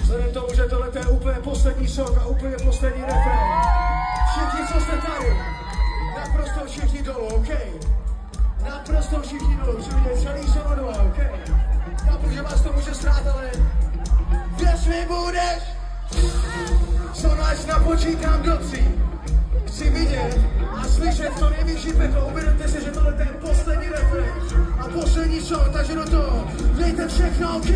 Vzhledem tomu, že tohle je úplně poslední song a úplně poslední refrén. Všichni, co jste tady, naprosto všichni dolů, OK? Naprosto všichni dolů, že vidět celý solo dole, OK? Chápu, že vás to může strát, ale věř mi budeš. Co až napočítám do 3. Chci vidět a slyšet co nejvyšší peklo. Uvědomte si, že tohle je poslední refrén a poslední song, takže do toho dejte všechno, OK?